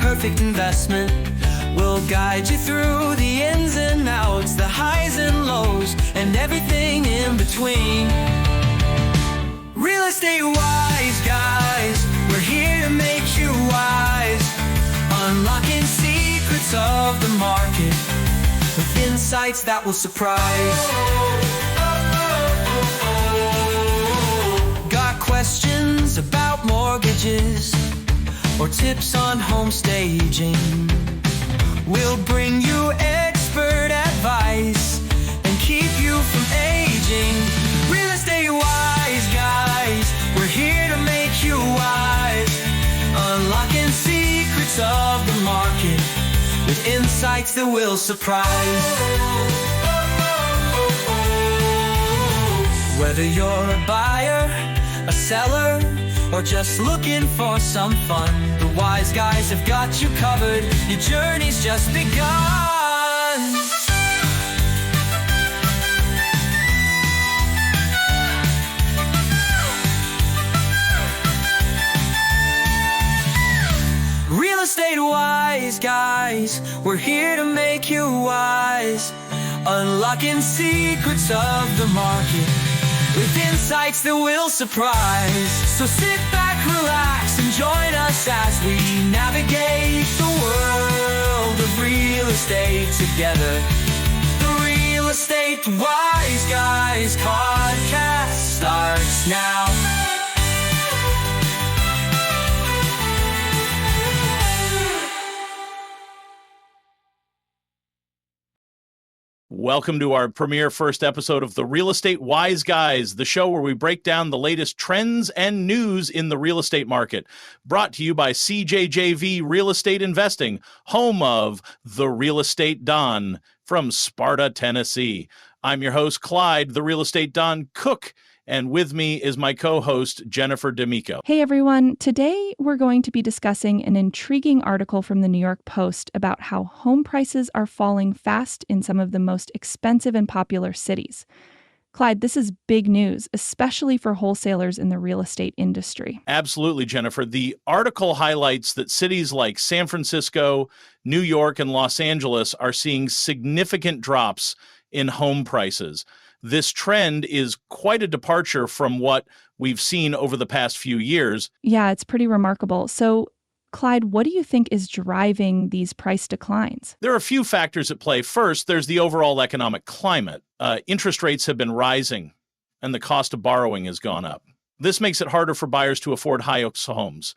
perfect investment. We'll guide you through the ins and outs, the highs and lows, and everything in between. Real Estate Wise Guys, we're here to make you wise, unlocking secrets of the market with insights that will surprise. Got questions about mortgages or tips on home staging? We'll bring you expert advice and keep you from aging. Real Estate Wise Guys, we're here to make you wise, unlocking secrets of the market with insights that will surprise. Whether you're a buyer, a seller, or just looking for some fun, the Wise Guys have got you covered. Your journey's just begun. Real Estate Wise Guys, we're here to make you wise, unlocking secrets of the market with insights that will surprise. So sit back, relax, and join us as we navigate the world of real estate together. The Real Estate Wise Guys podcast starts now. Welcome to our premiere first episode of the Real Estate Wise Guys, the show where we break down the latest trends and news in the real estate market. Brought to you by CJJV Real Estate Investing, home of the Real Estate Don from Sparta, Tennessee. I'm your host, Clyde, the Real Estate Don Cook, and with me is my co-host, Jennifer D'Amico. Hey everyone, today we're going to be discussing an intriguing article from the New York Post about how home prices are falling fast in some of the most expensive and popular cities. Clyde, this is big news, especially for wholesalers in the real estate industry. Absolutely, Jennifer. The article highlights that cities like San Francisco, New York, and Los Angeles are seeing significant drops in home prices. This trend is quite a departure from what we've seen over the past few years. Yeah, it's pretty remarkable. So, Clyde, what do you think is driving these price declines? There are a few factors at play. First, there's the overall economic climate. Interest rates have been rising, and the cost of borrowing has gone up. This makes it harder for buyers to afford high homes.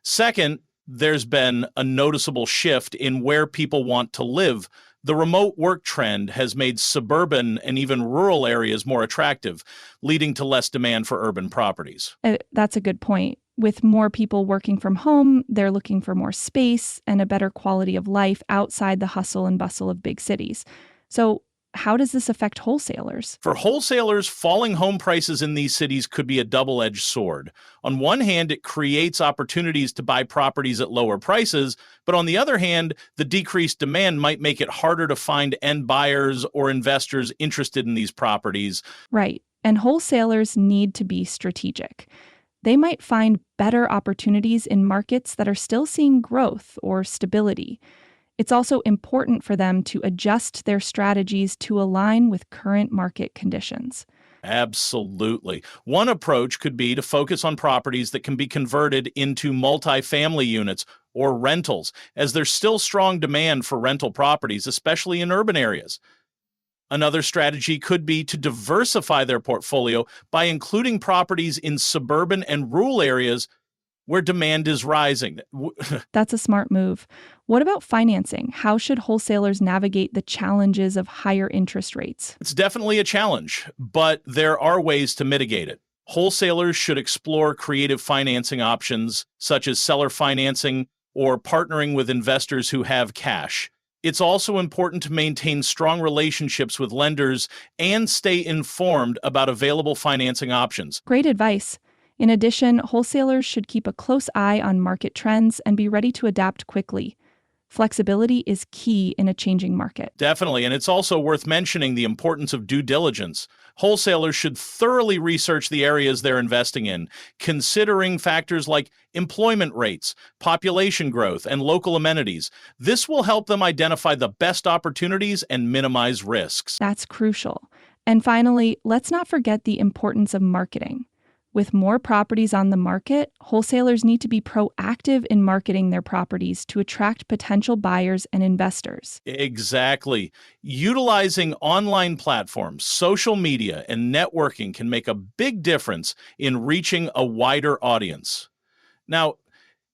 Second, there's been a noticeable shift in where people want to live. The remote work trend has made suburban and even rural areas more attractive, leading to less demand for urban properties. That's a good point. With more people working from home, they're looking for more space and a better quality of life outside the hustle and bustle of big cities. So, how does this affect wholesalers? For wholesalers, falling home prices in these cities could be a double-edged sword. On one hand, it creates opportunities to buy properties at lower prices, but on the other hand, the decreased demand might make it harder to find end buyers or investors interested in these properties. Right. And wholesalers need to be strategic. They might find better opportunities in markets that are still seeing growth or stability. It's also important for them to adjust their strategies to align with current market conditions. Absolutely. One approach could be to focus on properties that can be converted into multifamily units or rentals, as there's still strong demand for rental properties, especially in urban areas. Another strategy could be to diversify their portfolio by including properties in suburban and rural areas where demand is rising. That's a smart move. What about financing? How should wholesalers navigate the challenges of higher interest rates? It's definitely a challenge, but there are ways to mitigate it. Wholesalers should explore creative financing options, such as seller financing or partnering with investors who have cash. It's also important to maintain strong relationships with lenders and stay informed about available financing options. Great advice. In addition, wholesalers should keep a close eye on market trends and be ready to adapt quickly. Flexibility is key in a changing market. Definitely. And it's also worth mentioning the importance of due diligence. Wholesalers should thoroughly research the areas they're investing in, considering factors like employment rates, population growth, and local amenities. This will help them identify the best opportunities and minimize risks. That's crucial. And finally, let's not forget the importance of marketing. With more properties on the market, wholesalers need to be proactive in marketing their properties to attract potential buyers and investors. Exactly. Utilizing online platforms, social media, and networking can make a big difference in reaching a wider audience. Now,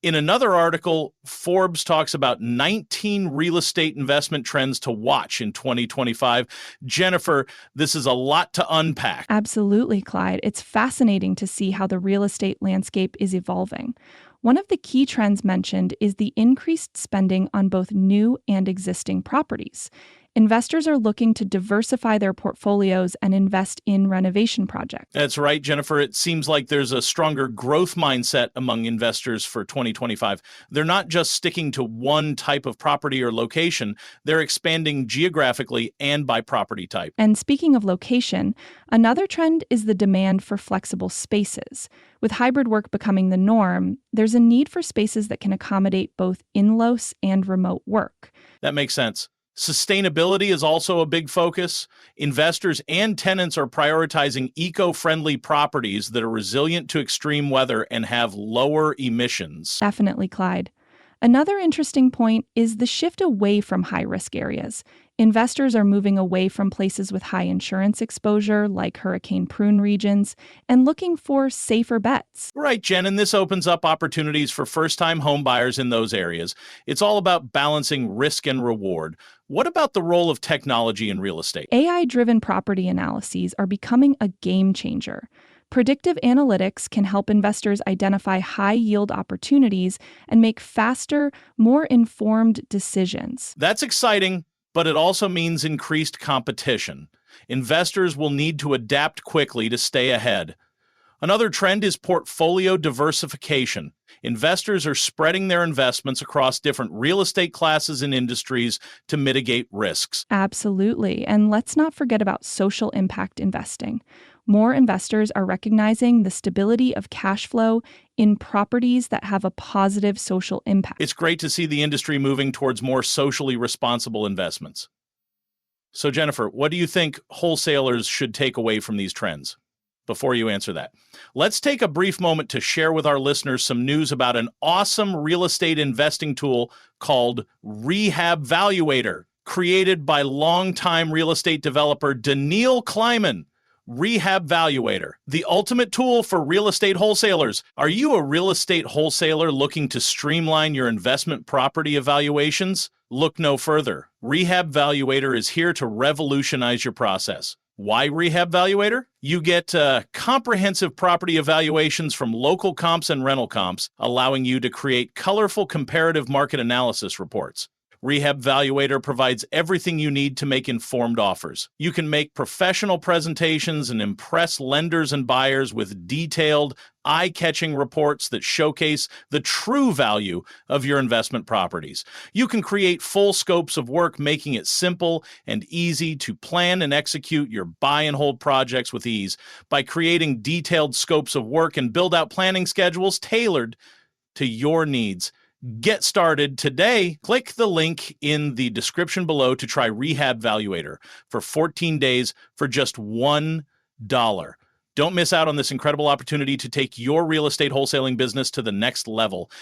in another article, Forbes talks about 19 real estate investment trends to watch in 2025. Jennifer, this is a lot to unpack. Absolutely, Clyde. It's fascinating to see how the real estate landscape is evolving. One of the key trends mentioned is the increased spending on both new and existing properties. Investors are looking to diversify their portfolios and invest in renovation projects. That's right, Jennifer. It seems like there's a stronger growth mindset among investors for 2025. They're not just sticking to one type of property or location, they're expanding geographically and by property type. And speaking of location, another trend is the demand for flexible spaces. With hybrid work becoming the norm, there's a need for spaces that can accommodate both in-house and remote work. That makes sense. Sustainability is also a big focus. Investors and tenants are prioritizing eco-friendly properties that are resilient to extreme weather and have lower emissions. Definitely, Clyde. Another interesting point is the shift away from high-risk areas. Investors are moving away from places with high insurance exposure, like hurricane-prone regions, and looking for safer bets. Right, Jen, and this opens up opportunities for first-time home buyers in those areas. It's all about balancing risk and reward. What about the role of technology in real estate? AI-driven property analyses are becoming a game changer. Predictive analytics can help investors identify high-yield opportunities and make faster, more informed decisions. That's exciting, but it also means increased competition. Investors will need to adapt quickly to stay ahead. Another trend is portfolio diversification. Investors are spreading their investments across different real estate classes and industries to mitigate risks. Absolutely. And let's not forget about social impact investing. More investors are recognizing the stability of cash flow in properties that have a positive social impact. It's great to see the industry moving towards more socially responsible investments. So, Jennifer, what do you think wholesalers should take away from these trends? Before you answer that, let's take a brief moment to share with our listeners some news about an awesome real estate investing tool called RehabValuator, created by longtime real estate developer Daniil Kleiman. RehabValuator, the ultimate tool for real estate wholesalers. Are you a real estate wholesaler looking to streamline your investment property evaluations? Look no further. RehabValuator is here to revolutionize your process. Why RehabValuator? You get comprehensive property evaluations from local comps and rental comps, allowing you to create colorful comparative market analysis reports. RehabValuator provides everything you need to make informed offers. You can make professional presentations and impress lenders and buyers with detailed, eye-catching reports that showcase the true value of your investment properties. You can create full scopes of work, making it simple and easy to plan and execute your buy and hold projects with ease by creating detailed scopes of work and build out planning schedules tailored to your needs. Get started today. Click the link in the description below to try RehabValuator for 14 days for just $1. Don't miss out on this incredible opportunity to take your real estate wholesaling business to the next level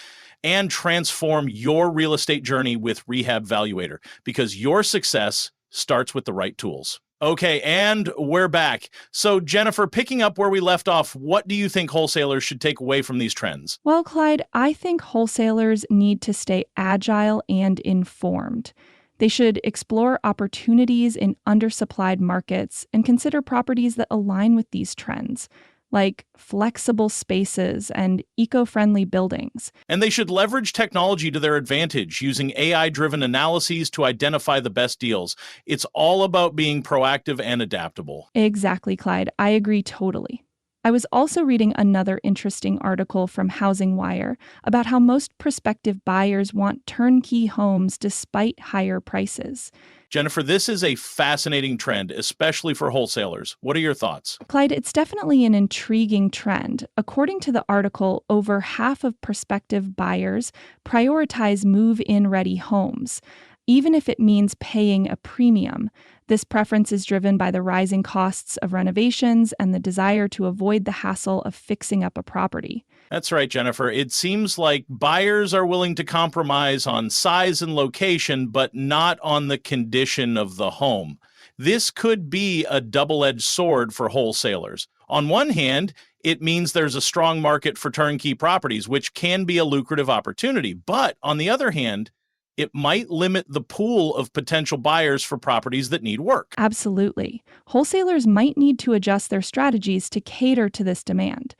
and transform your real estate journey with RehabValuator, because your success starts with the right tools. Okay, and we're back. So, Jennifer, picking up where we left off, what do you think wholesalers should take away from these trends? Well, Clyde, I think wholesalers need to stay agile and informed. They should explore opportunities in undersupplied markets and consider properties that align with these trends, like flexible spaces and eco-friendly buildings. And they should leverage technology to their advantage, using AI-driven analyses to identify the best deals. It's all about being proactive and adaptable. Exactly, Clyde. I agree totally. I was also reading another interesting article from Housing Wire about how most prospective buyers want turnkey homes despite higher prices. Jennifer, this is a fascinating trend, especially for wholesalers. What are your thoughts? Clyde, it's definitely an intriguing trend. According to the article, over half of prospective buyers prioritize move-in ready homes, even if it means paying a premium. This preference is driven by the rising costs of renovations and the desire to avoid the hassle of fixing up a property. That's right, Jennifer. It seems like buyers are willing to compromise on size and location, but not on the condition of the home. This could be a double-edged sword for wholesalers. On one hand, it means there's a strong market for turnkey properties, which can be a lucrative opportunity. But on the other hand, it might limit the pool of potential buyers for properties that need work. Absolutely. Wholesalers might need to adjust their strategies to cater to this demand.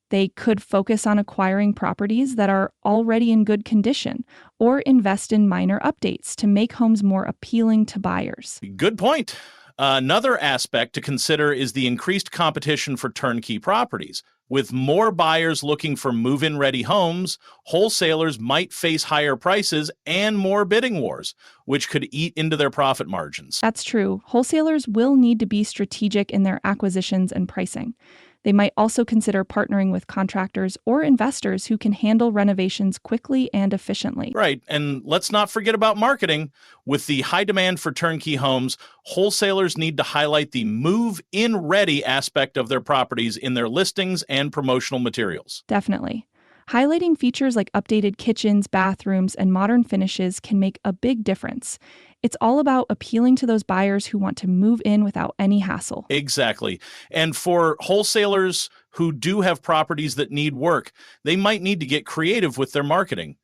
They could focus on acquiring properties that are already in good condition or invest in minor updates to make homes more appealing to buyers. Good point. Another aspect to consider is the increased competition for turnkey properties. With more buyers looking for move-in ready homes, wholesalers might face higher prices and more bidding wars, which could eat into their profit margins. That's true. Wholesalers will need to be strategic in their acquisitions and pricing. They might also consider partnering with contractors or investors who can handle renovations quickly and efficiently. Right. And let's not forget about marketing. With the high demand for turnkey homes, wholesalers need to highlight the move-in ready aspect of their properties in their listings and promotional materials. Definitely. Highlighting features like updated kitchens, bathrooms, and modern finishes can make a big difference. It's all about appealing to those buyers who want to move in without any hassle. Exactly. And for wholesalers who do have properties that need work, they might need to get creative with their marketing.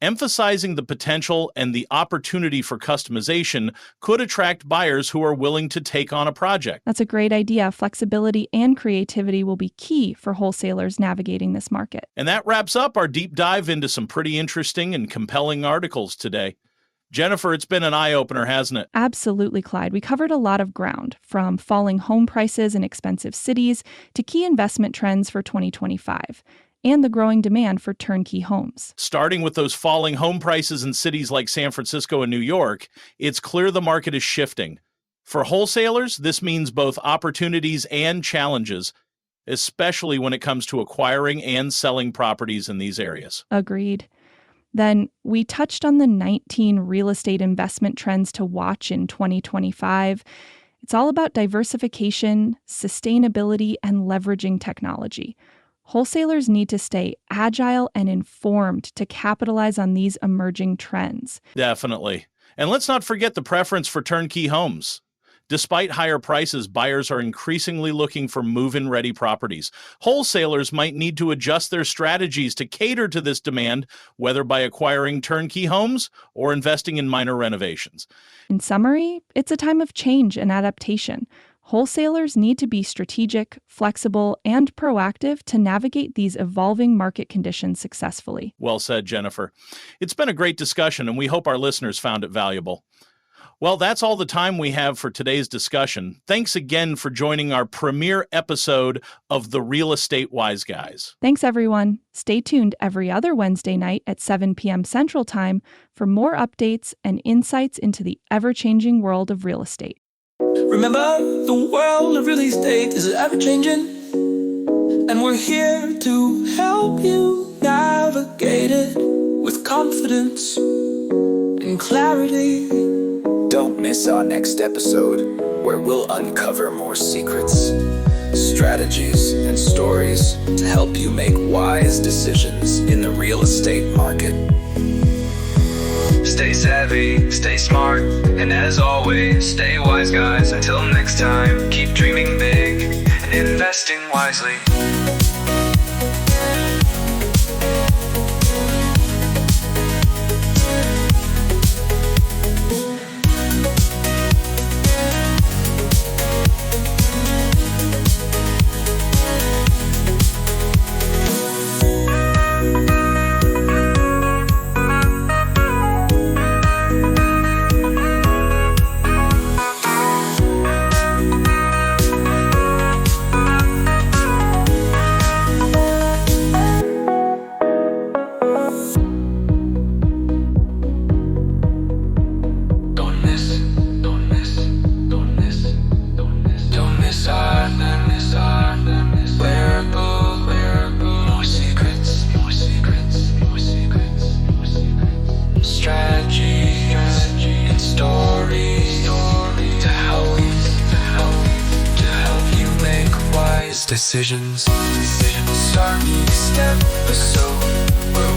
Emphasizing the potential and the opportunity for customization could attract buyers who are willing to take on a project. That's a great idea. Flexibility and creativity will be key for wholesalers navigating this market. And that wraps up our deep dive into some pretty interesting and compelling articles today. Jennifer, it's been an eye-opener, hasn't it? Absolutely, Clyde. We covered a lot of ground, from falling home prices in expensive cities to key investment trends for 2025. And the growing demand for turnkey homes. Starting with those falling home prices in cities like San Francisco and New York, it's clear the market is shifting. For wholesalers, this means both opportunities and challenges, especially when it comes to acquiring and selling properties in these areas. Agreed. Then we touched on the 19 real estate investment trends to watch in 2025. It's all about diversification, sustainability, and leveraging technology. Wholesalers need to stay agile and informed to capitalize on these emerging trends. Definitely. And let's not forget the preference for turnkey homes. Despite higher prices, buyers are increasingly looking for move-in ready properties. Wholesalers might need to adjust their strategies to cater to this demand, whether by acquiring turnkey homes or investing in minor renovations. In summary, it's a time of change and adaptation. Wholesalers need to be strategic, flexible, and proactive to navigate these evolving market conditions successfully. Well said, Jennifer. It's been a great discussion, and we hope our listeners found it valuable. Well, that's all the time we have for today's discussion. Thanks again for joining our premiere episode of the Real Estate Wiseguys. Thanks, everyone. Stay tuned every other Wednesday night at 7 p.m. Central Time for more updates and insights into the ever-changing world of real estate. Remember, the world of real estate is ever-changing, and we're here to help you navigate it with confidence and clarity. Don't miss our next episode, where we'll uncover more secrets, strategies, and stories to help you make wise decisions in the real estate market. Stay savvy, stay smart, and as always, stay wise, guys. Until next time, keep dreaming big and investing wisely. stories to help you make wise decisions. Start each episode where